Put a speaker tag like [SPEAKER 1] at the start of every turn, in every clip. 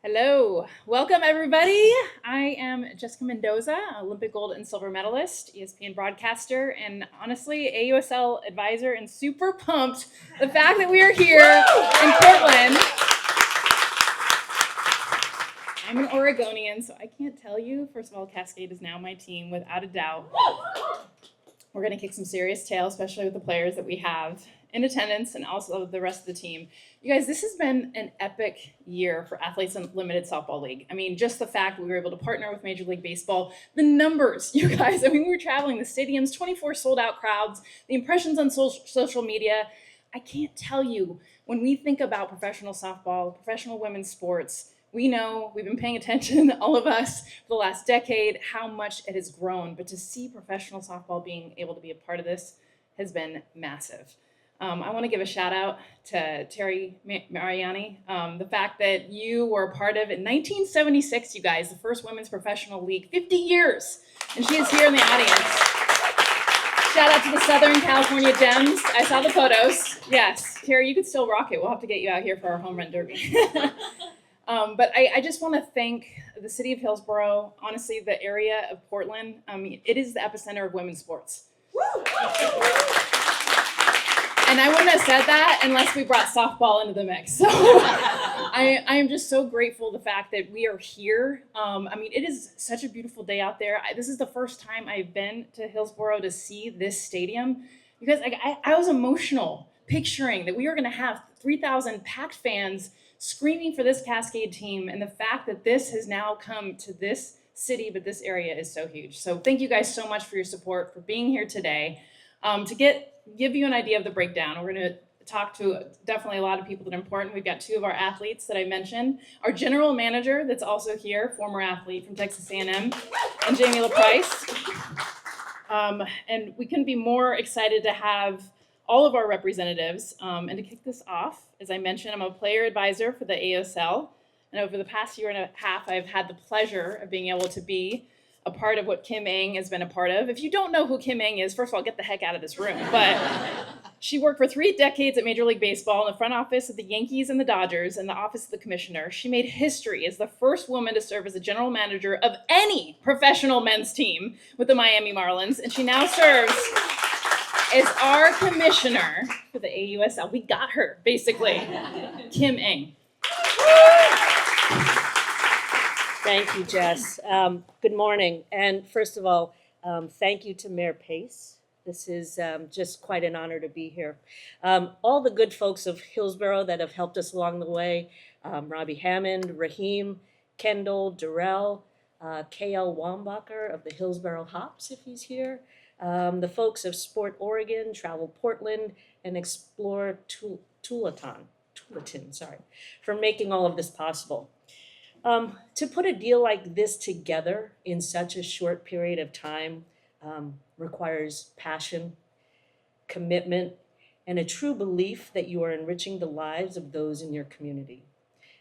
[SPEAKER 1] Hello, welcome everybody. I am Jessica Mendoza, Olympic gold and silver medalist, ESPN broadcaster, and honestly, AUSL advisor, and super pumped the fact that we are here in Portland. I'm an Oregonian, so I can't tell you. First of all, Cascade is now my team, without a doubt. We're going to kick some serious tail, especially with the players that we have in attendance and also the rest of the team. You guys, this has been an epic year for Athletes Unlimited Softball League. I mean, just the fact that we were able to partner with Major League Baseball, the numbers, you guys, I mean, we were traveling the stadiums, 24 sold out crowds, the impressions on social media. I can't tell you, when we think about professional softball, professional women's sports, we know, we've been paying attention, all of us, for the last decade, how much it has grown. But to see professional softball being able to be a part of this has been massive. I want to give a shout out to Terry Mariani. The fact that you were a part of, in 1976, you guys, the first women's professional league, 50 years. And she is here in the audience. Shout out to the Southern California Gems. I saw the photos. Yes, Terry, you could still rock it. We'll have to get you out here for our home run derby. But I just want to thank the city of Hillsboro, honestly, the area of Portland. It is the epicenter of women's sports. Woo! And I wouldn't have said that unless we brought softball into the mix. So I am just so grateful the fact that we are here. It is such a beautiful day out there. This is the first time I've been to Hillsboro to see this stadium. Because I was emotional picturing that we were going to have 3,000 packed fans screaming for this Cascade team. And the fact that this has now come to this city, but this area is so huge. So thank you guys so much for your support, for being here today. To give you an idea of the breakdown, we're going to talk to definitely a lot of people that are important. We've got two of our athletes that I mentioned. Our general manager that's also here, former athlete from Texas A&M, and Jamie LaPrice. And we couldn't be more excited to have all of our representatives. And to kick this off, as I mentioned, I'm a player advisor for the AUSL. And over the past year and a half, I've had the pleasure of being able to be a part of what Kim Eng has been a part of. If you don't know who Kim Eng is, first of all, get the heck out of this room. But she worked for 3 decades at Major League Baseball in the front office of the Yankees and the Dodgers and the office of the commissioner. She made history as the first woman to serve as a general manager of any professional men's team with the Miami Marlins. And she now serves as our commissioner for the AUSL. We got her, basically. Kim Eng.
[SPEAKER 2] Thank you, Jess. Good morning. And first of all, thank you to Mayor Pace. This is just quite an honor to be here. All the good folks of Hillsboro that have helped us along the way, Robbie Hammond, Raheem, Kendall, Durrell, K.L. Wambacher of the Hillsboro Hops, if he's here, the folks of Sport Oregon, Travel Portland, and Explore Tualatin, for making all of this possible. To put a deal like this together in such a short period of time requires passion, commitment, and a true belief that you are enriching the lives of those in your community.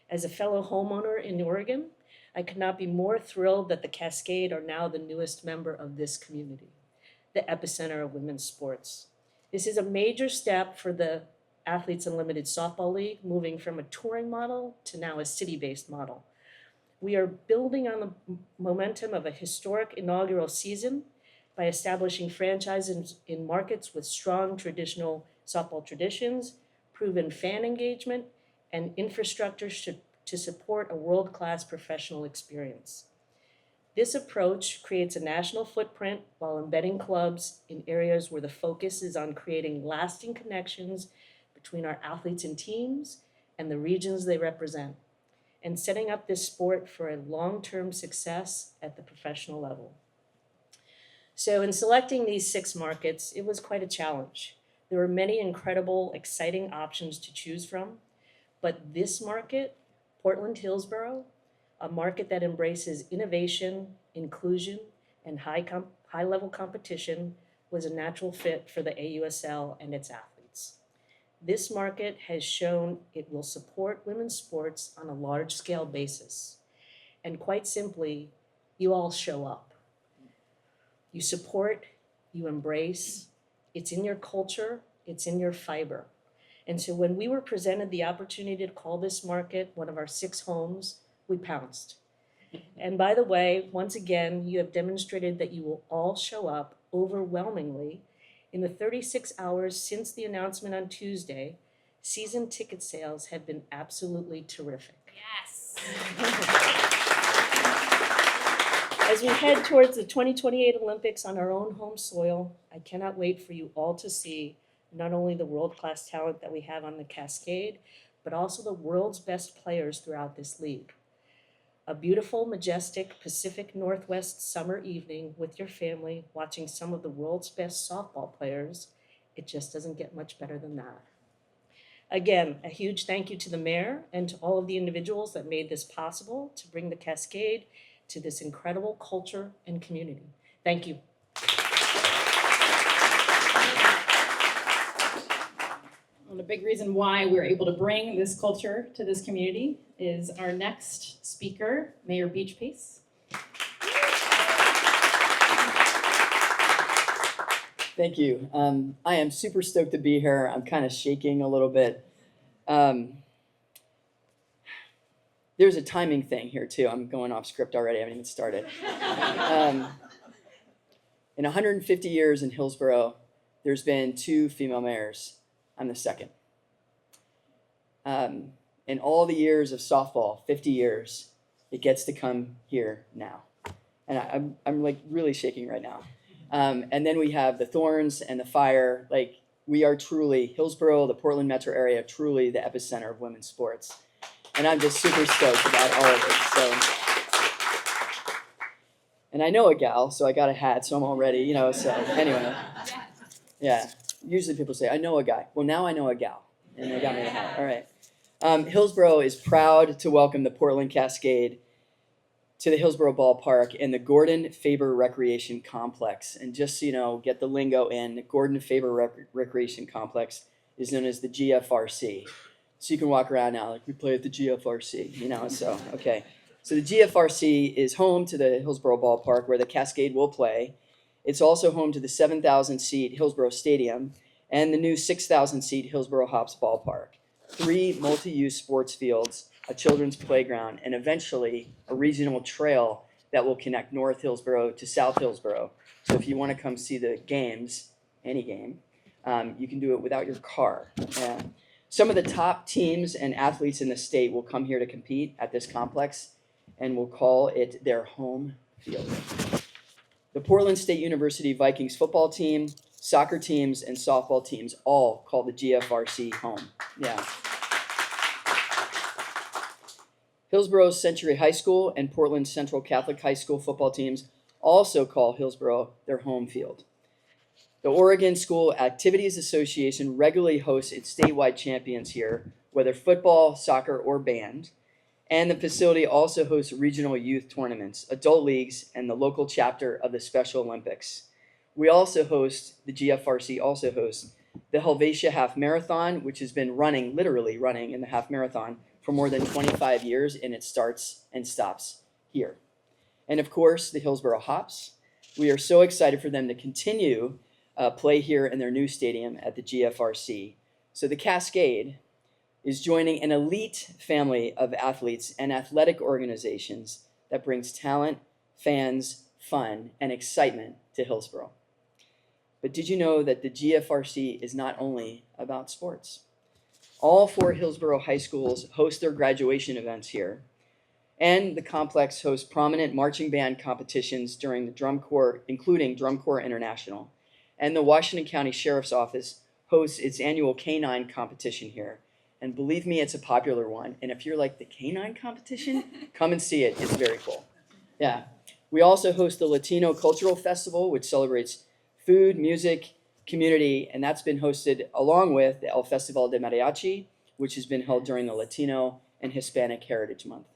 [SPEAKER 2] As a fellow homeowner in Oregon, I could not be more thrilled that the Cascade are now the newest member of this community, the epicenter of women's sports. This is a major step for the Athletes Unlimited Softball League, moving from a touring model to now a city-based model. We are building on the momentum of a historic inaugural season by establishing franchises in markets with strong traditional softball traditions, proven fan engagement, and infrastructure to support a world-class professional experience. This approach creates a national footprint while embedding clubs in areas where the focus is on creating lasting connections between our athletes and teams and the regions they represent, and setting up this sport for a long-term success at the professional level. So in selecting these 6 markets, it was quite a challenge. There were many incredible, exciting options to choose from, but this market, Portland Hillsboro, a market that embraces innovation, inclusion, and high-level competition, was a natural fit for the AUSL and its athletes. This market has shown it will support women's sports on a large-scale basis. And quite simply, you all show up. You support, you embrace, it's in your culture, it's in your fiber. And so when we were presented the opportunity to call this market one of our 6 homes, we pounced. And by the way, once again, you have demonstrated that you will all show up overwhelmingly. In the 36 hours since the announcement on Tuesday, season ticket sales have been absolutely terrific.
[SPEAKER 1] Yes.
[SPEAKER 2] As we head towards the 2028 Olympics on our own home soil, I cannot wait for you all to see not only the world-class talent that we have on the Cascade, but also the world's best players throughout this league. A beautiful, majestic Pacific Northwest summer evening with your family, watching some of the world's best softball players. It just doesn't get much better than that. Again, a huge thank you to the mayor and to all of the individuals that made this possible to bring the Cascade to this incredible culture and community. Thank you.
[SPEAKER 1] And a big reason why we're able to bring this culture to this community is our next speaker, Mayor Beach Pace.
[SPEAKER 3] Thank you. I am super stoked to be here. I'm kind of shaking a little bit. There's a timing thing here too. I'm going off script already. I haven't even started. In 150 years in Hillsboro, there's been 2 female mayors. I'm the second. In all the years of softball, 50 years, it gets to come here now. And I'm like really shaking right now. And then we have the thorns and the fire. Like, we are truly, Hillsboro, the Portland metro area, truly the epicenter of women's sports. And I'm just super stoked about all of it. So, and I know a gal, so I got a hat, so I'm all ready, so anyway. Yeah. Usually people say, I know a guy. Well, now I know a gal. And they got me a hat. All right. Hillsboro is proud to welcome the Portland Cascade to the Hillsboro Ballpark and the Gordon Faber Recreation Complex. And just so you know, get the lingo in, the Gordon Faber Recreation Complex is known as the GFRC. So you can walk around now like, we play at the GFRC, so, okay. So the GFRC is home to the Hillsboro Ballpark where the Cascade will play. It's also home to the 7,000-seat Hillsboro Stadium and the new 6,000-seat Hillsboro Hops Ballpark. 3 multi-use sports fields, a children's playground, and eventually a regional trail that will connect North Hillsboro to South Hillsboro. So if you want to come see the games, any game, you can do it without your car. Some of the top teams and athletes in the state will come here to compete at this complex, and we'll call it their home field. The Portland State University Vikings football team, soccer teams, and softball teams all call the GFRC home. Yeah. Hillsboro Century High School and Portland Central Catholic High School football teams also call Hillsboro their home field. The Oregon School Activities Association regularly hosts its statewide champions here, whether football, soccer, or band. And the facility also hosts regional youth tournaments, adult leagues, and the local chapter of the Special Olympics. The GFRC also hosts the Helvetia Half Marathon, which has been literally running in the half marathon for more than 25 years, and it starts and stops here. And of course, the Hillsboro Hops. We are so excited for them to continue play here in their new stadium at the GFRC. So the Cascade is joining an elite family of athletes and athletic organizations that brings talent, fans, fun, and excitement to Hillsboro. But did you know that the GFRC is not only about sports? All 4 Hillsboro high schools host their graduation events here, and the complex hosts prominent marching band competitions during the Drum Corps, including Drum Corps International. And the Washington County Sheriff's Office hosts its annual K-9 competition here. And believe me, it's a popular one. And if you're like the K-9 competition, come and see it. It's very cool. Yeah. We also host the Latino Cultural Festival, which celebrates food, music, community, and that's been hosted along with the El Festival de Mariachi, which has been held during the Latino and Hispanic Heritage Month.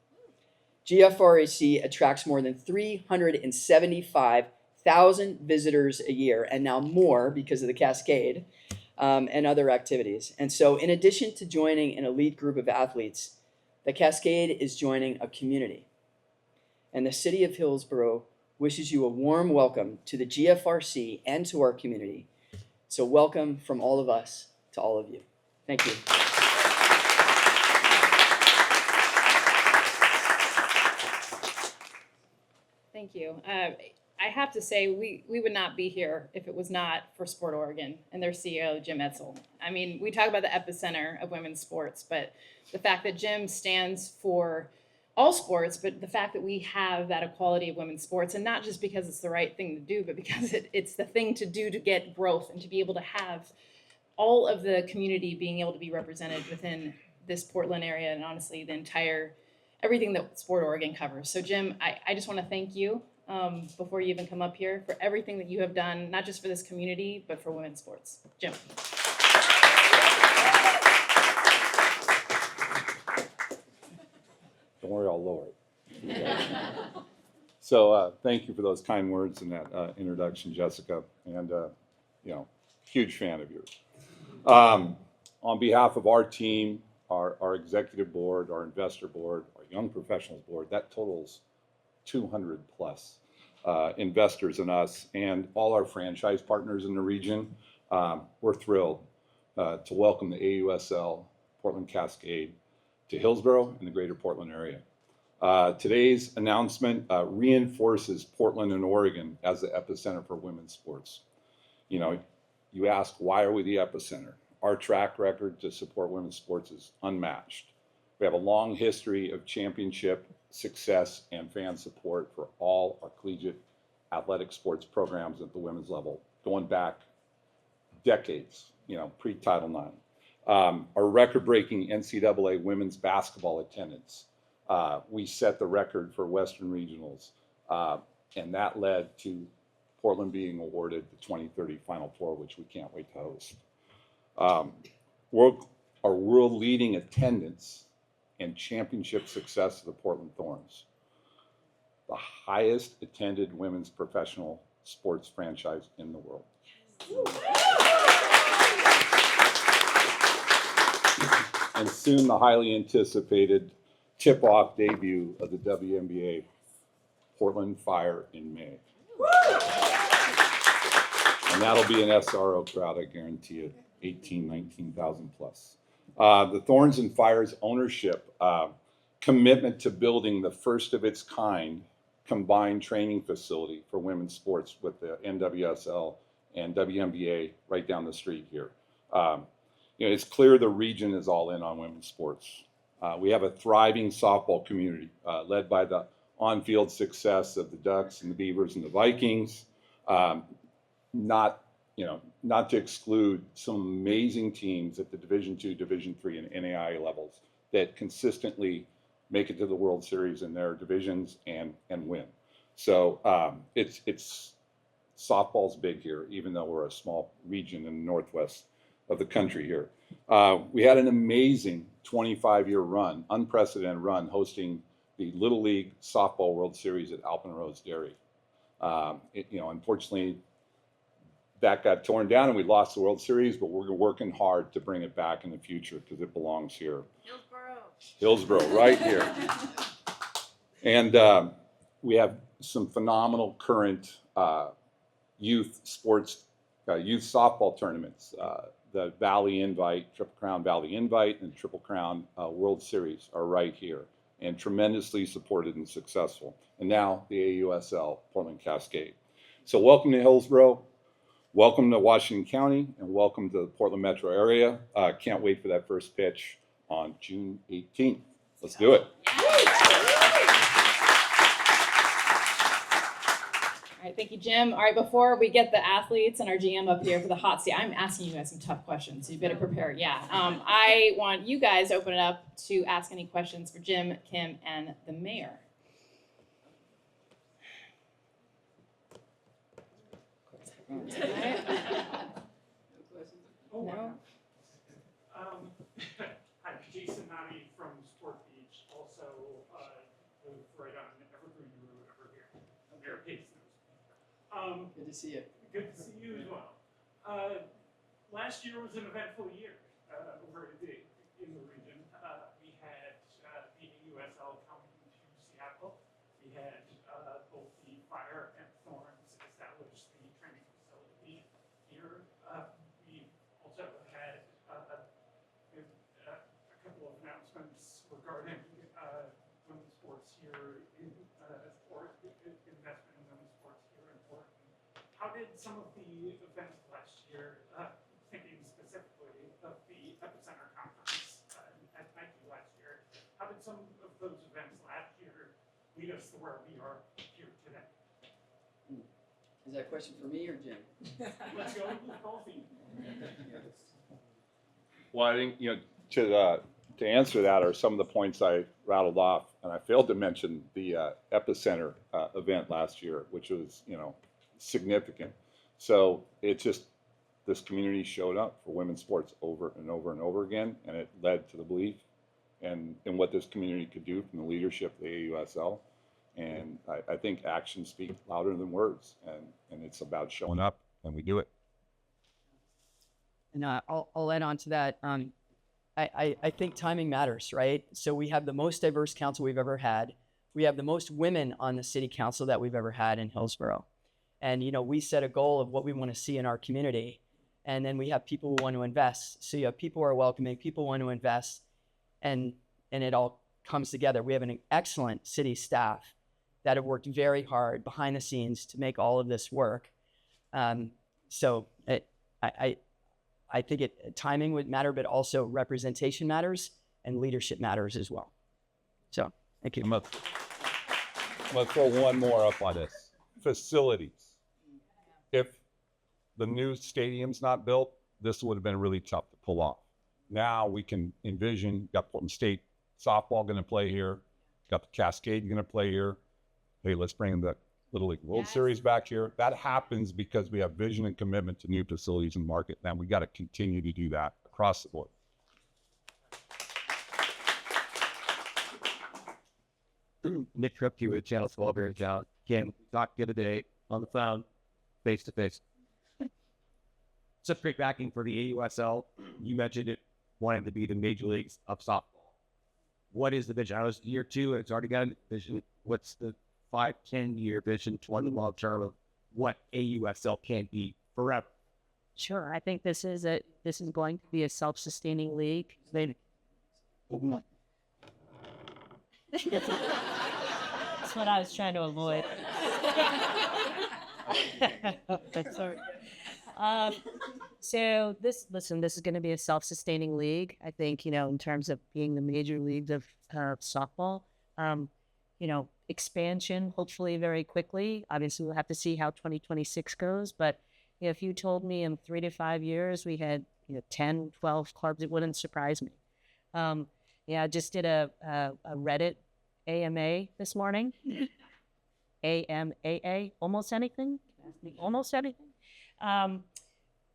[SPEAKER 3] GFRAC attracts more than 375,000 visitors a year, and now more because of the Cascade and other activities. And so in addition to joining an elite group of athletes, the Cascade is joining a community. And the city of Hillsboro wishes you a warm welcome to the GFRC and to our community. So welcome from all of us to all of you. Thank you.
[SPEAKER 1] Thank you. I have to say, we would not be here if it was not for Sport Oregon and their CEO, Jim Etzel. I mean, we talk about the epicenter of women's sports, but the fact that Jim stands for all sports, but the fact that we have that equality of women's sports, and not just because it's the right thing to do, but because it's the thing to do to get growth and to be able to have all of the community being able to be represented within this Portland area, and honestly, the entire, everything that Sport Oregon covers. So Jim, I just want to thank you before you even come up here for everything that you have done, not just for this community, but for women's sports. Jim.
[SPEAKER 4] Don't worry, I'll lower it. So thank you for those kind words and that introduction, Jessica, and huge fan of yours. On behalf of our team, our executive board, our investor board, our young professionals board, that totals 200 plus investors in us, and all our franchise partners in the region. We're thrilled to welcome the AUSL, Portland Cascade, to Hillsboro and the greater Portland area. Today's announcement reinforces Portland and Oregon as the epicenter for women's sports. You know, you ask, why are we the epicenter? Our track record to support women's sports is unmatched. We have a long history of championship success and fan support for all our collegiate athletic sports programs at the women's level, going back decades, pre-Title IX. Our record-breaking NCAA women's basketball attendance. We set the record for Western Regionals, and that led to Portland being awarded the 2030 Final Four, which we can't wait to host. Our world-leading attendance and championship success of the Portland Thorns, the highest attended women's professional sports franchise in the world. And soon the highly anticipated tip-off debut of the WNBA, Portland Fire in May. And that'll be an SRO crowd, I guarantee you, 18, 19,000 plus. The Thorns and Fire's ownership, commitment to building the first of its kind combined training facility for women's sports with the NWSL and WNBA right down the street here. It's clear the region is all in on women's sports. We have a thriving softball community led by the on-field success of the Ducks and the Beavers and the Vikings. Not to exclude some amazing teams at the Division II, Division III, and NAIA levels that consistently make it to the World Series in their divisions and win. So it's softball's big here, even though we're a small region in the northwest of the country here. We had an amazing 25-year run, unprecedented run, hosting the Little League Softball World Series at Alpenrose Dairy. Unfortunately, that got torn down and we lost the World Series, but we're working hard to bring it back in the future because it belongs here. Hillsboro, right here. And we have some phenomenal current youth sports, youth softball tournaments. The Valley Invite, Triple Crown Valley Invite, and Triple Crown World Series are right here and tremendously supported and successful. And now the AUSL, Portland Cascade. So welcome to Hillsboro. Welcome to Washington County, and welcome to the Portland metro area. Can't wait for that first pitch on June 18th. Let's do it.
[SPEAKER 1] All right, thank you, Jim. All right, before we get the athletes and our GM up here for the hot seat, I'm asking you guys some tough questions, so you better prepare. Yeah, I want you guys to open it up to ask any questions for Jim, Kim, and the mayor. No?
[SPEAKER 5] Hi, Jason Nani from Sport Beach, also live right on Evergreen Road over here. Mayor Pace knows.
[SPEAKER 3] Good to see you.
[SPEAKER 5] Good to see you as well. Last year was an eventful year over in the region. We had the AUSL coming to Seattle. We had both the Fire and Thorns establish the training facility here. We also had a couple of announcements regarding women's sports here in investment did some of the events last year, thinking specifically of the Epicenter Conference at Nike last year, how did some of those events last year lead us to where we are here today?
[SPEAKER 3] Is that a question for me or Jim?
[SPEAKER 5] Let's go with both of you.
[SPEAKER 4] Well, I think, to answer that are some of the points I rattled off, and I failed to mention the Epicenter event last year, which was, significant. So it's just, this community showed up for women's sports over and over and over again, and it led to the belief and what this community could do from the leadership of the AUSL. And I think actions speak louder than words, and it's about showing up, and we do it.
[SPEAKER 3] And I'll add on to that. I think timing matters, right? So we have the most diverse council we've ever had. We have the most women on the city council that we've ever had in Hillsboro. And, we set a goal of what we want to see in our community. And then we have people who want to invest. So you have people who are welcoming, people want to invest, and it all comes together. We have an excellent city staff that have worked very hard behind the scenes to make all of this work. So I think timing would matter, but also representation matters and leadership matters as well. So, thank you.
[SPEAKER 4] I'm gonna throw one more up on this. Facilities. If the new stadium's not built, this would have been really tough to pull off. Now we can envision, got Portland State softball going to play here, got the Cascade going to play here. Hey, let's bring the Little League World Series back here. That happens because we have vision and commitment to new facilities in the market. Now we got to continue to do that across the board.
[SPEAKER 6] Nick Kripke with Channel 12 here in town. Cam, we talked the other day on the phone, face to face. Such great backing for the AUSL. You mentioned it wanting to be the major leagues of softball. What is the vision? I was year 2 and it's already got a vision. What's the 5-10 year vision, 20 long term of what AUSL can be forever?
[SPEAKER 2] Sure. I think this is going to be a self-sustaining league. That's what I was trying to avoid. Sorry. So this is going to be a self-sustaining league. I think, in terms of being the major leagues of softball, expansion, hopefully very quickly. Obviously, we'll have to see how 2026 goes. But if you told me in 3 to 5 years we had 10, 12 clubs, it wouldn't surprise me. I just did a Reddit AMA this morning. AMAA, almost anything. Almost anything.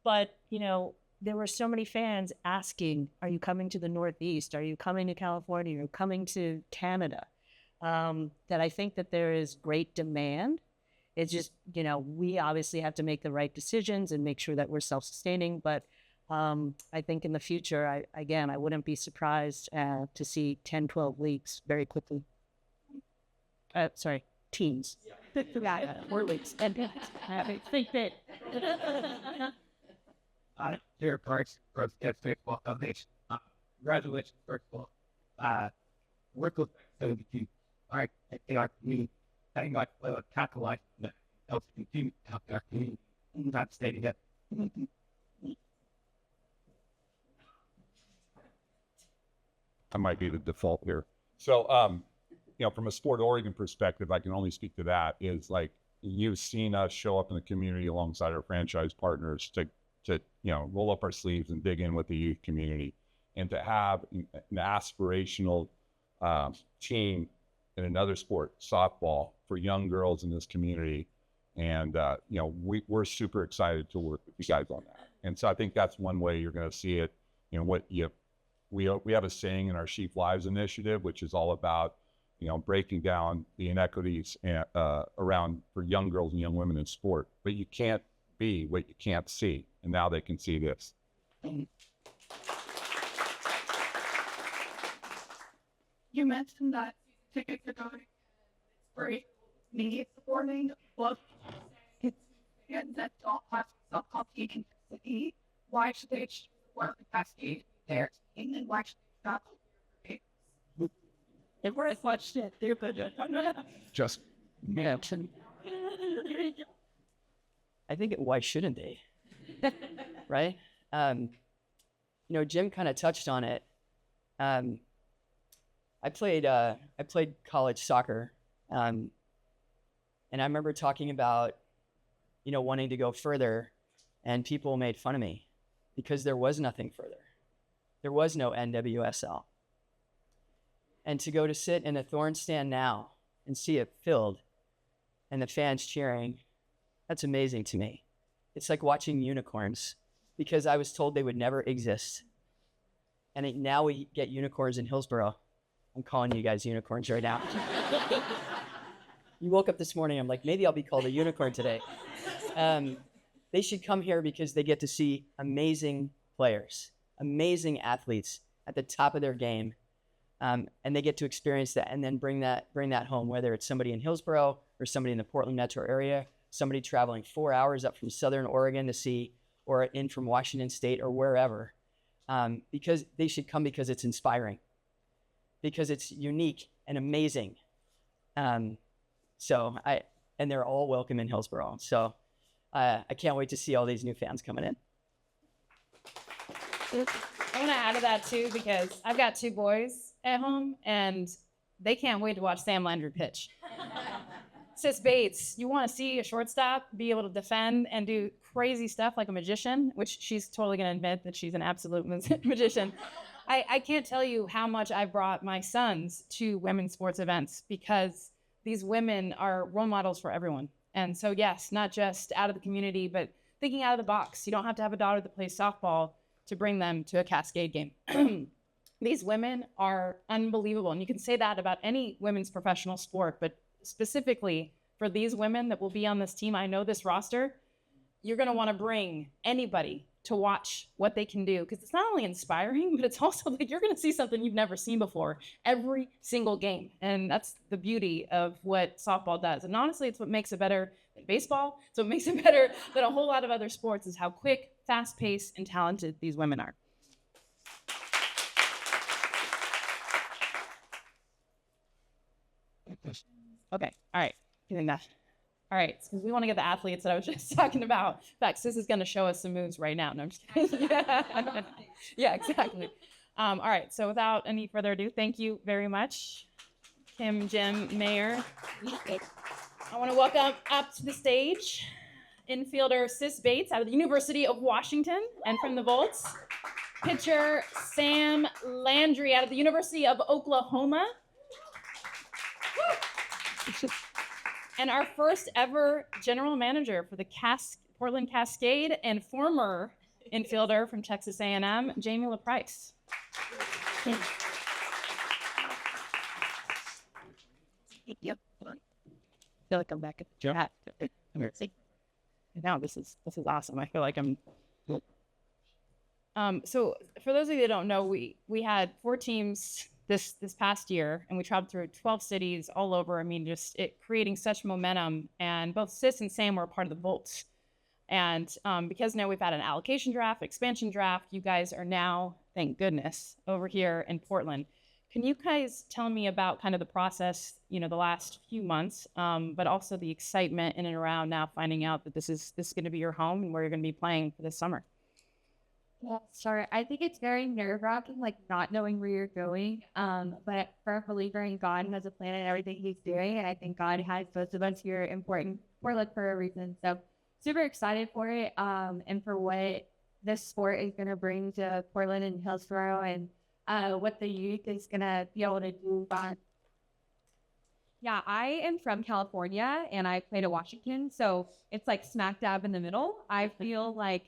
[SPEAKER 2] But, there were so many fans asking, are you coming to the Northeast? Are you coming to California? Are you coming to Canada? That I think that there is great demand. It's just, we obviously have to make the right decisions and make sure that we're self-sustaining. But I think in the future, I wouldn't be surprised to see 10, 12 leagues very quickly. Teams. More leagues. And I think that...
[SPEAKER 6] Dear Parks, Baseball Foundation. Congratulations, first of all. Work with you. All right, I think our community, having got capitalized on the LGBT out there, not stating it.
[SPEAKER 4] I might be the default here. So, from a Sport Oregon perspective, I can only speak to that, is like, you've seen us show up in the community alongside our franchise partners to roll up our sleeves and dig in with the youth community, and to have an aspirational team in another sport, softball, for young girls in this community. And, we're super excited to work with you guys on that. And so I think that's one way you're going to see it. We have a saying in our Sheep Lives initiative, which is all about, breaking down the inequities around for young girls and young women in sport. But you can't be what you can't see. And now they can see this.
[SPEAKER 7] You mentioned that tickets are going. It's great. Me supporting love. And that's all classes of competition. Why should they work the Cascade there? And then why should they stop? It was much shit.
[SPEAKER 4] Just
[SPEAKER 6] mention.
[SPEAKER 3] I think why shouldn't they? Right? Jim kind of touched on it. I played college soccer, and I remember talking about, wanting to go further, and people made fun of me because there was nothing further. There was no NWSL. And to go to sit in a Thorn stand now and see it filled and the fans cheering, that's amazing to me. It's like watching unicorns because I was told they would never exist. And now we get unicorns in Hillsboro. I'm calling you guys unicorns right now. You woke up this morning, I'm like, maybe I'll be called a unicorn today. They should come here because they get to see amazing players, amazing athletes at the top of their game. And they get to experience that and then bring that home, whether it's somebody in Hillsboro or somebody in the Portland metro area, somebody traveling 4 hours up from Southern Oregon to see, or in from Washington State or wherever, because they should come because it's inspiring, because it's unique and amazing. And they're all welcome in Hillsboro. So I can't wait to see all these new fans coming in.
[SPEAKER 1] I want to add to that too, because I've got 2 boys at home and they can't wait to watch Sam Landry pitch. Sis Bates, you want to see a shortstop be able to defend and do crazy stuff like a magician, which she's totally going to admit that she's an absolute magician. I can't tell you how much I've brought my sons to women's sports events because these women are role models for everyone. And so, yes, not just out of the community, but thinking out of the box. You don't have to have a daughter that plays softball to bring them to a Cascade game. These women are unbelievable. And you can say that about any women's professional sport, but specifically for these women that will be on this team, I know this roster, you're going to want to bring anybody to watch what they can do, because it's not only inspiring, but it's also like you're going to see something you've never seen before every single game. And that's the beauty of what softball does. And honestly, it's what makes it better than baseball. So it makes it better than a whole lot of other sports, is how quick, fast-paced, and talented these women are. Okay, all right, getting that. All right, because we want to get the athletes that I was just talking about. In fact, Sis is going to show us some moves right now. No, I'm just kidding. Yeah, exactly. All right, so without any further ado, thank you very much, Kim, Jim, Mayor. I want to welcome up to the stage infielder Sis Bates out of the University of Washington, and from the Volts, pitcher Sam Landry out of the University of Oklahoma. And our first ever general manager for the Portland Cascade and former infielder from Texas A&M, Jamie LaPrice. Yep. I feel like I'm back at the chat. Now this is awesome. I feel like I'm. So for those of you that don't know, we had 4 teams this past year, and we traveled through 12 cities all over. I mean, just it creating such momentum. And both Sis and Sam were a part of the Volts. And because now we've had an allocation draft, expansion draft, you guys are now, thank goodness, over here in Portland. Can you guys tell me about kind of the process, the last few months, but also the excitement in and around now finding out that this is going to be your home and where you're going to be playing for this summer?
[SPEAKER 8] Yeah, sorry. I think it's very nerve-wracking, like not knowing where you're going. But for a believer in God has a plan in everything He's doing, and I think God has both of us here in Portland for a reason. So super excited for it, and for what this sport is going to bring to Portland and Hillsboro, and what the youth is going to be able to do. Yeah, I am from California, and I played at Washington, so it's like smack dab in the middle. I feel like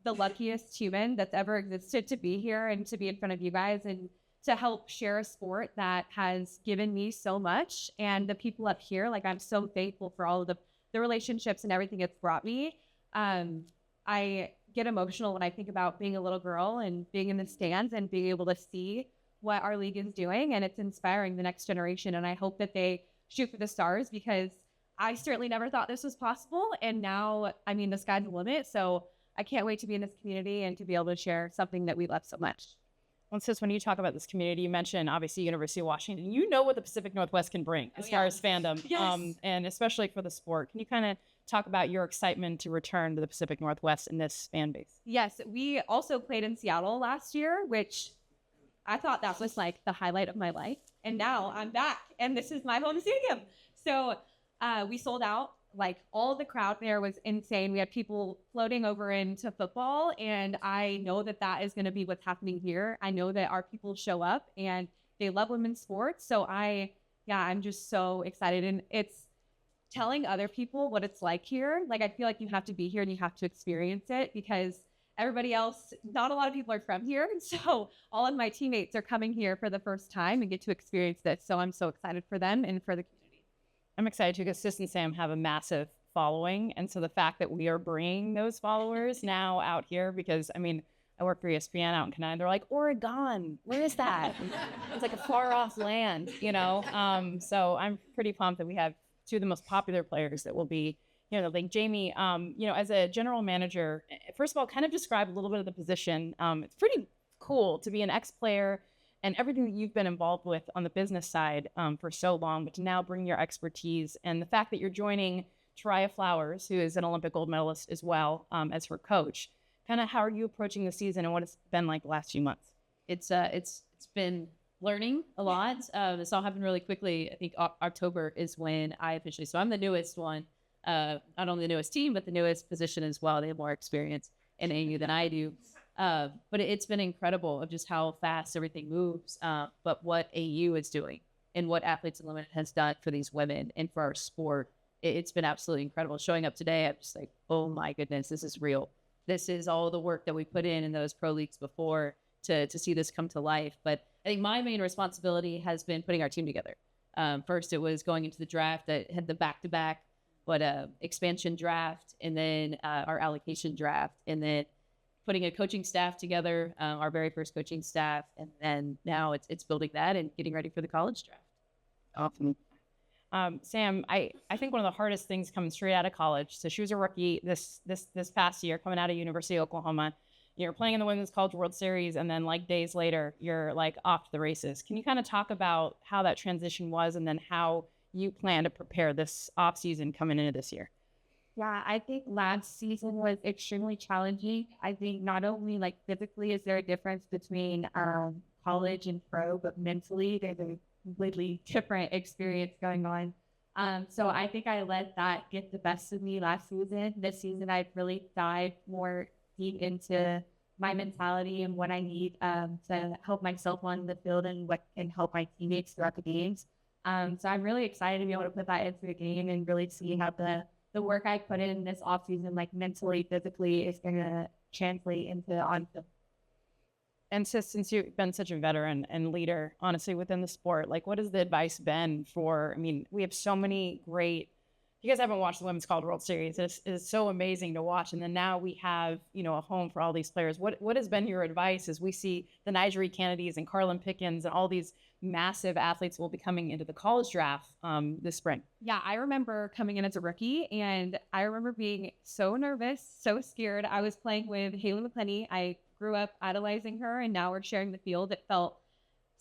[SPEAKER 8] the luckiest human that's ever existed to be here and to be in front of you guys and to help share a sport that has given me so much. And the people up here, like, I'm so thankful for all of the relationships and everything it's brought me. I get emotional when I think about being a little girl and being in the stands and being able to see what our league is doing, and it's inspiring the next generation. And I hope that they shoot for the stars, because I certainly never thought this was possible. And now, I mean, the sky's the limit. So I can't wait to be in this community and to be able to share something that we love so much.
[SPEAKER 1] Sis, when you talk about this community, you mentioned obviously University of Washington. You know what the Pacific Northwest can bring as far as fandom,
[SPEAKER 8] Yes.
[SPEAKER 1] and especially for the sport. Can you kind of talk about your excitement to return to the Pacific Northwest in this fan base?
[SPEAKER 8] Yes, we also played in Seattle last year, which I thought that was like the highlight of my life. And now I'm back, and this is my home stadium. So we sold out. Like, all the crowd there was insane. We had people floating over into football, and I know that that is going to be what's happening here. I know that our people show up and they love women's sports. So I'm just so excited. And it's telling other people what it's like here. Like, I feel like you have to be here and you have to experience it, because everybody else, not a lot of people are from here. So all of my teammates are coming here for the first time and get to experience this. So I'm so excited for them and for the community.
[SPEAKER 1] I'm excited too, because Sis and Sam have a massive following. And so the fact that we are bringing those followers now out here, because I mean, I work for ESPN out in Kenai, and they're like, Oregon, where is that? It's like a far off land, you know? So I'm pretty pumped that we have two of the most popular players that will be, you know, like Jamie, you know, as a general manager, first of all, kind of describe a little bit of the position. It's pretty cool to be an ex-player and everything that you've been involved with on the business side for so long, but to now bring your expertise and the fact that you're joining Taraya Flowers, who is an Olympic gold medalist as well, as her coach. Kind of how are you approaching the season and what it's been like the last few months?
[SPEAKER 9] It's been learning a lot. This all happened really quickly. I think October is when I officially, so I'm the newest one, not only the newest team, but the newest position as well. They have more experience in AU than I do. But it's been incredible of just how fast everything moves. But what AU is doing and what Athletes Unlimited has done for these women and for our sport, it's been absolutely incredible. Showing up today, I'm just like, oh my goodness, this is real. This is all the work that we put in those pro leagues before to see this come to life. But I think my main responsibility has been putting our team together. First, it was going into the draft that had the back-to-back, expansion draft, and then our allocation draft, and then putting a coaching staff together, our very first coaching staff, and then now it's building that and getting ready for the college draft.
[SPEAKER 1] Awesome. Sam, I think one of the hardest things coming straight out of college. So she was a rookie this past year, coming out of University of Oklahoma. You're playing in the Women's College World Series, and then like days later, you're like off to the races. Can you kind of talk about how that transition was, and then how you plan to prepare this off season coming into this year?
[SPEAKER 8] Yeah, I think last season was extremely challenging. I think not only like physically is there a difference between college and pro, but mentally there's a completely different experience going on. So I think I let that get the best of me last season. This season, I've really dived more deep into my mentality and what I need to help myself on the field and what can help my teammates throughout the games. So I'm really excited to be able to put that into the game and really see how the work I put in this offseason, like mentally, physically, is going to translate into on field.
[SPEAKER 1] And since you've been such a veteran and leader, honestly, within the sport, like what has the advice been for, I mean, we have so many great, you guys haven't watched the Women's College World Series. It's so amazing to watch. And then now we have, you know, a home for all these players. What has been your advice as we see the Nigeri Kennedys and Carlin Pickens and all these massive athletes will be coming into the college draft this spring?
[SPEAKER 8] Yeah, I remember coming in as a rookie, and I remember being so nervous, so scared. I was playing with Haley McClenny. I grew up idolizing her, and now we're sharing the field. It felt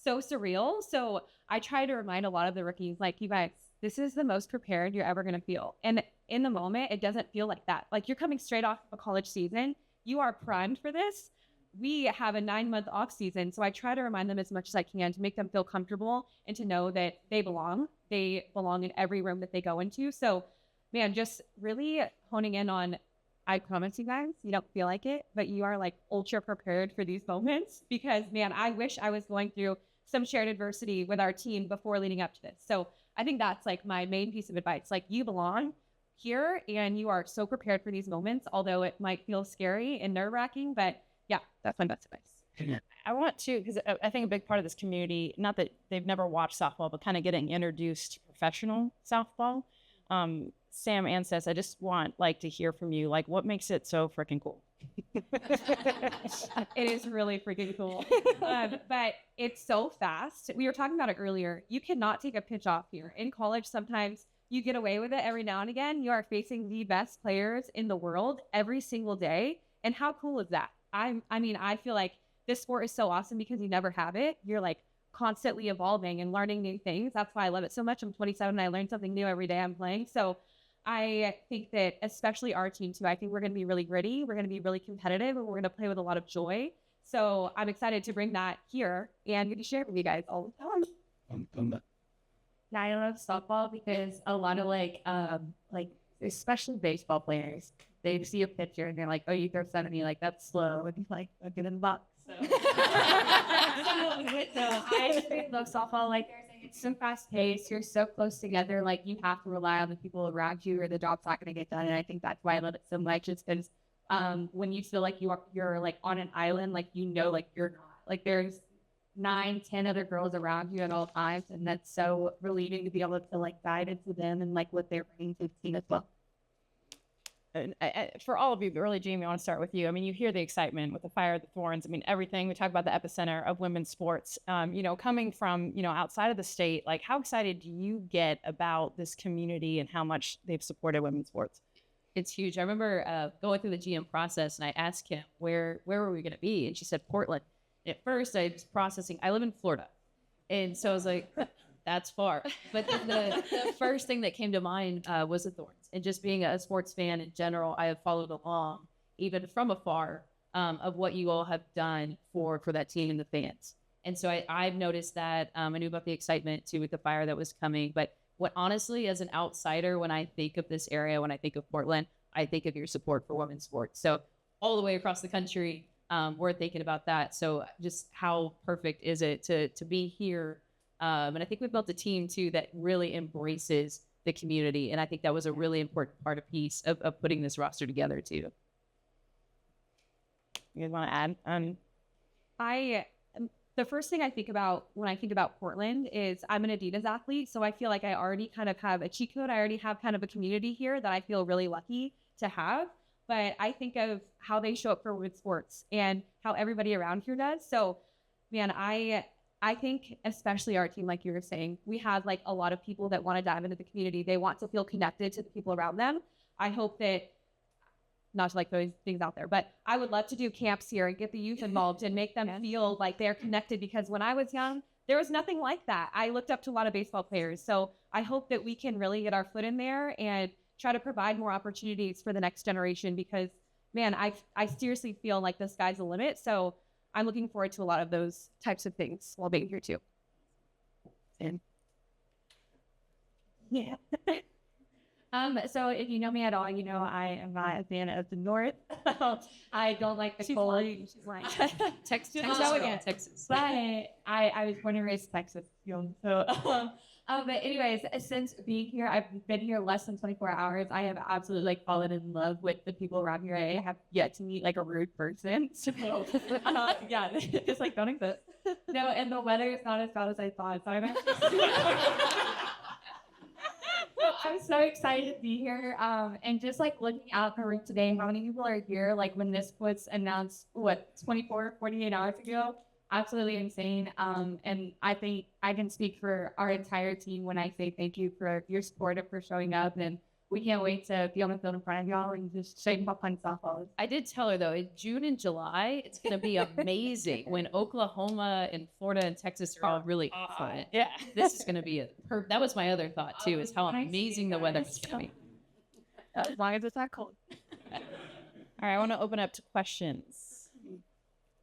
[SPEAKER 8] so surreal. So I try to remind a lot of the rookies, like, you guys, this is the most prepared you're ever going to feel. And in the moment, it doesn't feel like that. Like, you're coming straight off a college season. You are primed for this. We have a 9-month off season. So I try to remind them as much as I can to make them feel comfortable and to know that they belong. They belong in every room that they go into. So, man, just really honing in on, I promise you guys, you don't feel like it, but you are like ultra prepared for these moments, because, man, I wish I was going through some shared adversity with our team before leading up to this. So I think that's like my main piece of advice. Like, you belong here and you are so prepared for these moments, although it might feel scary and nerve-wracking, but yeah, that's my best advice.
[SPEAKER 1] I want to, because I think a big part of this community, not that they've never watched softball, but kind of getting introduced to professional softball. Sam and Sis, I just want to hear from you, like, what makes it so freaking cool?
[SPEAKER 8] It is really freaking cool. But it's so fast. We were talking about it earlier. You cannot take a pitch off here. In college, sometimes you get away with it every now and again. You are facing the best players in the world every single day. And how cool is that? I mean, I feel like this sport is so awesome because you never have it. You're like constantly evolving and learning new things. That's why I love it so much. I'm 27 and I learn something new every day I'm playing. So I think that especially our team too, I think we're going to be really gritty. We're going to be really competitive and we're going to play with a lot of joy. So I'm excited to bring that here and get to share it with you guys all the time.
[SPEAKER 10] Now, I love softball because a lot of like especially baseball players, they see a pitcher and they're like, "Oh, you throw 70, like that's slow," and he's like, "I'll get in the box." So, so I just really love softball. Like, it's so fast paced. You're so close together. Like, you have to rely on the people around you, or the job's not going to get done. And I think that's why I love it so much. It's because when you feel like you're like on an island, like like you're not. Like, there's 9-10 other girls around you at all times, and that's so relieving to be able to like dive into them and like what they're bringing to the team as well.
[SPEAKER 9] And for all of you, but really, Jamie, I want to start with you. I mean, you hear the excitement with the Fire of the Thorns. I mean, everything. We talk about the epicenter of women's sports. Coming from, outside of the state, like how excited do you get about this community and how much they've supported women's sports? It's huge. I remember going through the GM process and I asked him, where were we going to be? And she said, Portland. At first, I was processing, I live in Florida. And so I was like, that's far. But the first thing that came to mind was the Thorns. And just being a sports fan in general, I have followed along, even from afar, of what you all have done for that team and the fans. And so I've noticed that. I knew about the excitement, too, with the Fire that was coming. But what honestly, as an outsider, when I think of this area, when I think of Portland, I think of your support for women's sports. So all the way across the country, we're thinking about that. So just how perfect is it to be here? And I think we built a team, too, that really embraces the community. And I think that was a really important piece of putting this roster together, too. You guys want to add?
[SPEAKER 8] The first thing I think about when I think about Portland is I'm an Adidas athlete. So I feel like I already kind of have a cheat code. I already have kind of a community here that I feel really lucky to have. But I think of how they show up for women's sports and how everybody around here does. So, man, I think especially our team, like you were saying, we have like a lot of people that want to dive into the community. They want to feel connected to the people around them. I hope that, not to like those things out there, but I would love to do camps here and get the youth involved and make them feel like they're connected, because when I was young, there was nothing like that. I looked up to a lot of baseball players. So I hope that we can really get our foot in there and try to provide more opportunities for the next generation, because, man, I seriously feel like the sky's the limit. So I'm looking forward to a lot of those types of things while being here too. And yeah. So if you know me at all, you know I am not a fan of the North. I don't like the cold. She's like
[SPEAKER 9] Texas. Texas.
[SPEAKER 8] But I was born and raised Texas, so. But anyways, since being here, I've been here less than 24 hours. I have absolutely like fallen in love with the people around here. I have yet to meet like a rude person. So, yeah, just like don't exist. No, and the weather is not as bad as I thought. So I'm so excited to be here. And just like looking out the room today, how many people are here? Like when this was announced, 48 hours ago? Absolutely insane. And I think I can speak for our entire team when I say thank you for your support and for showing up. And we can't wait to be on the field in front of y'all and just shake up on softball.
[SPEAKER 9] I did tell her, though, in June and July, it's going to be amazing when Oklahoma and Florida and Texas are all really hot. Yeah, this is going to be that was my other thought, too, is how amazing the weather is going to be.
[SPEAKER 8] As long as it's not cold.
[SPEAKER 9] All right, I want to open up to questions.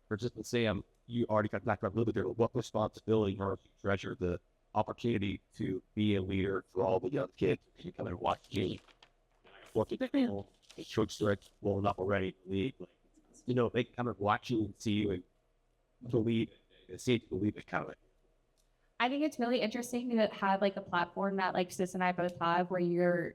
[SPEAKER 6] For just to say, you already got back a little bit there. What responsibility or treasure the opportunity to be a leader for all the young kids who come and watch the game? What did they feel? The coach direct well enough already to lead. They come and watch you and see you and believe, see it, believe it kind of.
[SPEAKER 8] I think it's really interesting to have like a platform that like Sis and I both have, where you're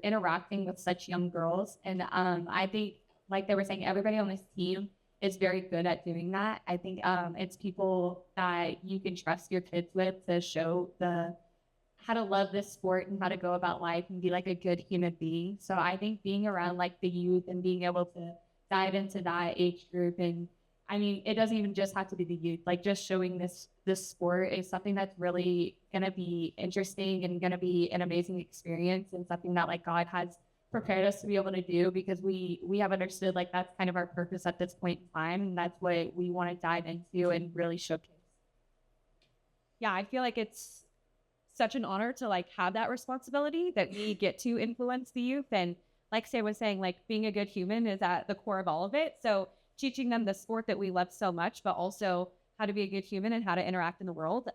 [SPEAKER 8] interacting with such young girls. And I think, like they were saying, everybody on this team is very good at doing that. I think it's people that you can trust your kids with to show how to love this sport and how to go about life and be like a good human being. So I think being around like the youth and being able to dive into that age group, and I mean, it doesn't even just have to be the youth, like just showing this sport is something that's really gonna be interesting and gonna be an amazing experience, and something that like God has
[SPEAKER 10] prepared us to be able to do, because we have understood like that's kind of our purpose at this point in time, and that's what we want to dive into and really showcase.
[SPEAKER 8] Yeah, I feel like it's such an honor to like have that responsibility that we get to influence the youth. And like Sam was saying, like being a good human is at the core of all of it. So teaching them the sport that we love so much, but also how to be a good human and how to interact in the world.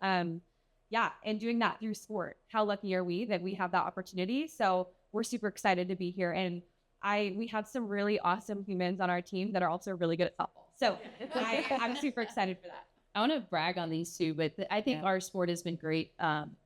[SPEAKER 8] Yeah, and doing that through sport. How lucky are we that we have that opportunity? So we're super excited to be here. And we have some really awesome humans on our team that are also really good at softball. So I'm super excited for that.
[SPEAKER 9] I want to brag on these two, but I think our sport has been great.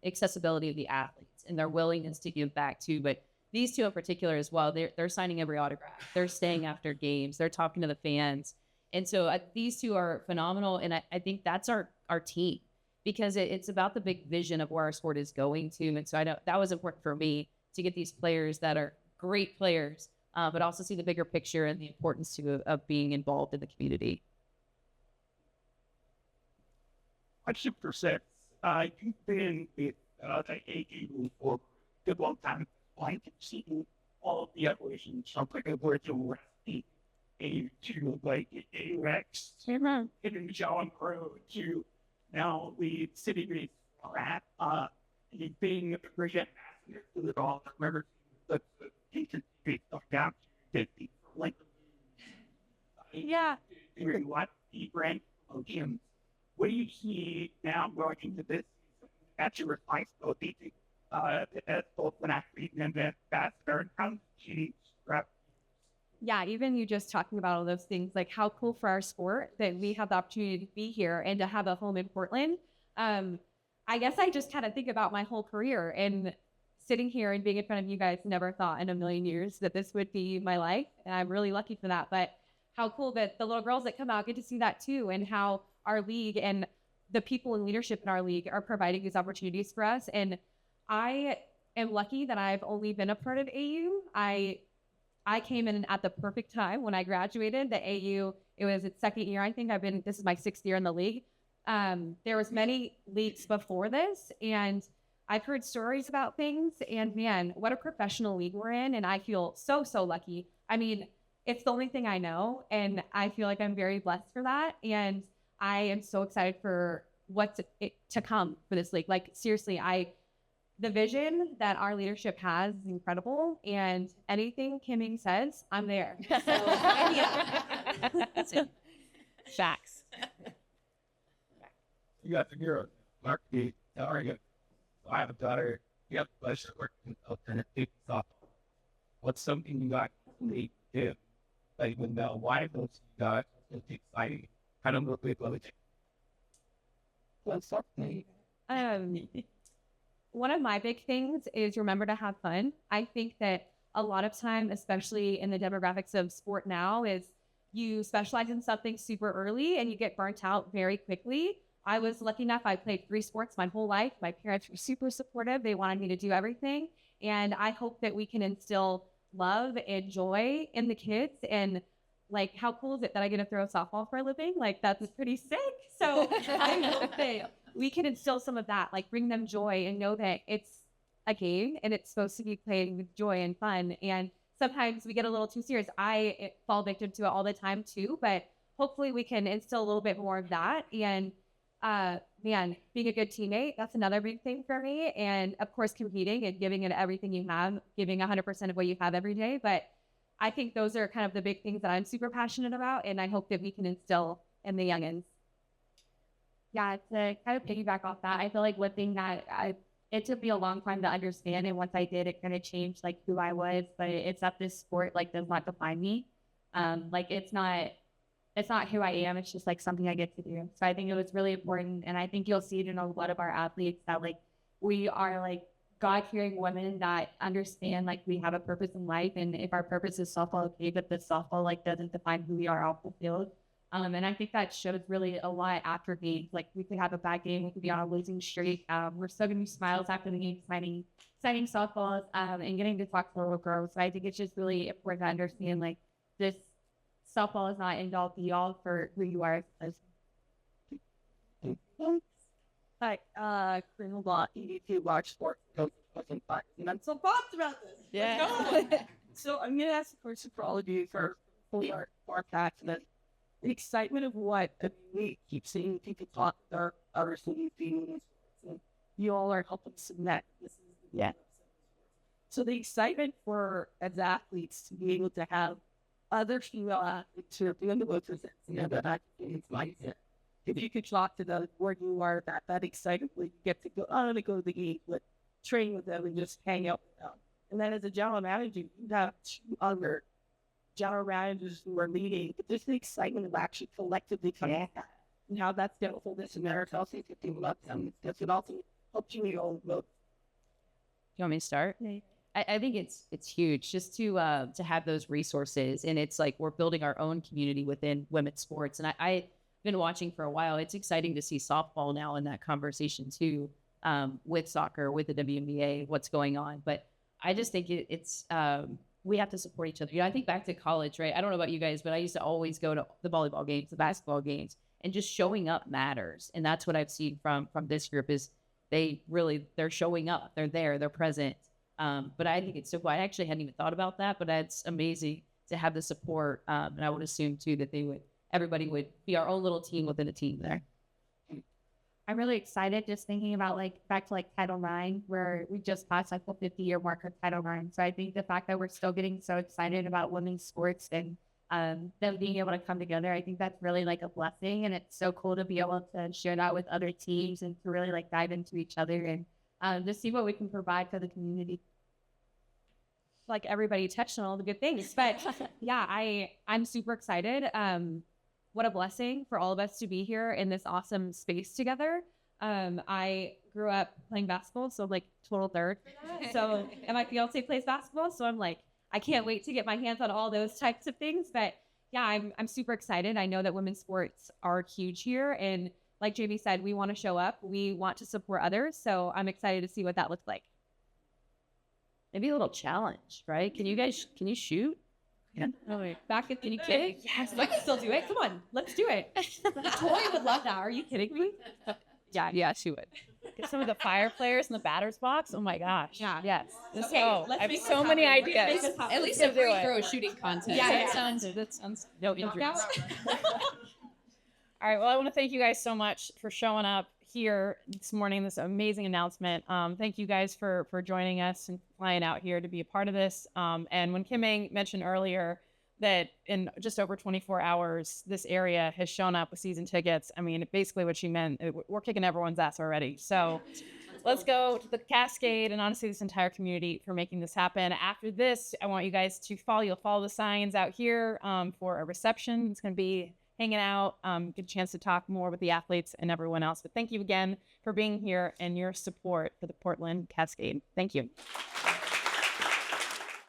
[SPEAKER 9] Accessibility of the athletes and their willingness to give back too. But these two in particular as well, they're signing every autograph. They're staying after games. They're talking to the fans. And so these two are phenomenal. And I think that's our team, because it's about the big vision of where our sport is going to. And so I know that was important for me to get these players that are great players, but also see the bigger picture and the importance of being involved in the community.
[SPEAKER 5] Question for six. You've been with the AU for a good long time. I can see all of the evolution, something of where to the AU to like AUX, hitting John Pro to now the city we are at. And being a great ambassador to the dog, remember the teacher down to 50 like
[SPEAKER 8] Yeah.
[SPEAKER 5] doing what the brand of him. What do you see now going into this at your responsibility as both an athlete and an ambassador, and how she
[SPEAKER 8] Yeah, even you just talking about all those things, like how cool for our sport that we have the opportunity to be here and to have a home in Portland. I guess I just kind of think about my whole career, and sitting here and being in front of you guys, never thought in a million years that this would be my life. And I'm really lucky for that. But how cool that the little girls that come out get to see that too, and how our league and the people in leadership in our league are providing these opportunities for us. And I am lucky that I've only been a part of AU. I came in at the perfect time when I graduated. The AU, it was its second year. I think this is my 6th year in the league. There was many leagues before this, and I've heard stories about things, and man, what a professional league we're in. And I feel so, so lucky. I mean, it's the only thing I know, and I feel like I'm very blessed for that. And I am so excited for what's to come for this league. Like seriously, the vision that our leadership has is incredible, and anything Kimming says, I'm there. So,
[SPEAKER 9] Facts.
[SPEAKER 5] You got to hear Mark B. I have a daughter. You have the pleasure of working with alternative softball. What's something you got to do? Like, when the why those you got, it's exciting. Kind of look like what's something.
[SPEAKER 8] One of my big things is remember to have fun. I think that a lot of time, especially in the demographics of sport now, is you specialize in something super early and you get burnt out very quickly. I was lucky enough, I played 3 sports my whole life. My parents were super supportive. They wanted me to do everything. And I hope that we can instill love and joy in the kids. And like, how cool is it that I get to throw a softball for a living? Like, that's pretty sick. So I hope that we can instill some of that, like bring them joy and know that it's a game and it's supposed to be played with joy and fun. And sometimes we get a little too serious. I fall victim to it all the time too, but hopefully we can instill a little bit more of that. And man, being a good teammate, that's another big thing for me. And of course, competing and giving it everything you have, giving 100% of what you have every day. But I think those are kind of the big things that I'm super passionate about. And I hope that we can instill in the youngins. Yeah, to kind of piggyback off that, I feel like one thing that it took me a long time to understand. And once I did, it kind of changed like who I was, but it's that this sport like does not define me. Like it's not who I am. It's just like something I get to do. So I think it was really important. And I think you'll see it in a lot of our athletes that like we are like God-fearing women that understand like we have a purpose in life. And if our purpose is softball, okay, but the softball like doesn't define who we are off the field. And I think that shows really a lot after games. Like we could have a bad game, we could be on a losing streak. We're still gonna be smiles after the game, signing softballs, and getting to talk to little girls. So I think it's just really important to understand like this softball is not end all be all for who you are.
[SPEAKER 10] Like, Greenville, you watch sports. Mental thoughts about this.
[SPEAKER 9] Yeah.
[SPEAKER 7] So I'm gonna ask a question for all of you for our passionate. The excitement of what we keep seeing people talk about other things. You all are helping cement. This is yeah. So the excitement for as athletes to be able to have other female athletes who are doing the work that activities mindset. If you could talk to them where you are that excited when you get to go, I'm gonna go to the game, but train with them and just hang out with them. And then as a general manager, you have 2 other general managers who are leading, but there's the excitement of actually collectively coming at and how that's different for this America. I'll say people love them. That's what also helps you all vote.
[SPEAKER 9] You want me to start? I think it's huge just to have those resources, and it's like we're building our own community within women's sports. And I've been watching for a while. It's exciting to see softball now in that conversation too, with soccer, with the WNBA, what's going on. But I just think it's we have to support each other. You know, I think back to college, right? I don't know about you guys, but I used to always go to the volleyball games, the basketball games, and just showing up matters. And that's what I've seen from this group is they're showing up, they're there, they're present. But I think it's so cool. I actually hadn't even thought about that, but that's amazing to have the support. And I would assume too that everybody would be our own little team within a team there.
[SPEAKER 10] I'm really excited just thinking about back to Title IX, where we just passed the 50-year mark of Title IX. So I think the fact that we're still getting so excited about women's sports and them being able to come together, I think that's really a blessing. And it's so cool to be able to share that with other teams and to really dive into each other and just see what we can provide for the community.
[SPEAKER 8] Everybody touched on all the good things, but yeah, I'm super excited. What a blessing for all of us to be here in this awesome space together. I grew up playing basketball, so total third for that. So, and my fiance plays basketball, so I'm I can't wait to get my hands on all those types of things. But yeah, I'm super excited. I know that women's sports are huge here, and like Jamie said, we want to show up. We want to support others, so I'm excited to see what that looks like.
[SPEAKER 9] Maybe a little challenge, right? Can you shoot?
[SPEAKER 8] Yeah. Oh, wait. Can you kick? Yes, I can still do it. Come on, let's do it. Tori would love that. Are you kidding me?
[SPEAKER 9] Yeah, she would.
[SPEAKER 1] Get some of the fire players in the batter's box. Oh my gosh.
[SPEAKER 8] Yeah.
[SPEAKER 1] Yes. Let's
[SPEAKER 8] Okay,
[SPEAKER 1] go.
[SPEAKER 8] let's
[SPEAKER 1] I have
[SPEAKER 8] make
[SPEAKER 1] so
[SPEAKER 8] this
[SPEAKER 1] many
[SPEAKER 8] happen.
[SPEAKER 1] ideas.
[SPEAKER 9] At least
[SPEAKER 1] Let's
[SPEAKER 9] a
[SPEAKER 1] do
[SPEAKER 9] free
[SPEAKER 1] it.
[SPEAKER 9] throw shooting contest.
[SPEAKER 8] Yeah,
[SPEAKER 9] That sounds no injuries.
[SPEAKER 1] All right. Well, I want to thank you guys so much for showing up here this morning, this amazing announcement. Thank you guys for joining us and flying out here to be a part of this. And when Kim Eng mentioned earlier that in just over 24 hours, this area has shown up with season tickets, I mean, basically what she meant, we're kicking everyone's ass already. So let's go to the Cascade and honestly this entire community for making this happen. After this, I want you guys to follow the signs out here for a reception. It's going to be hanging out, get a chance to talk more with the athletes and everyone else. But thank you again for being here and your support for the Portland Cascade. Thank you.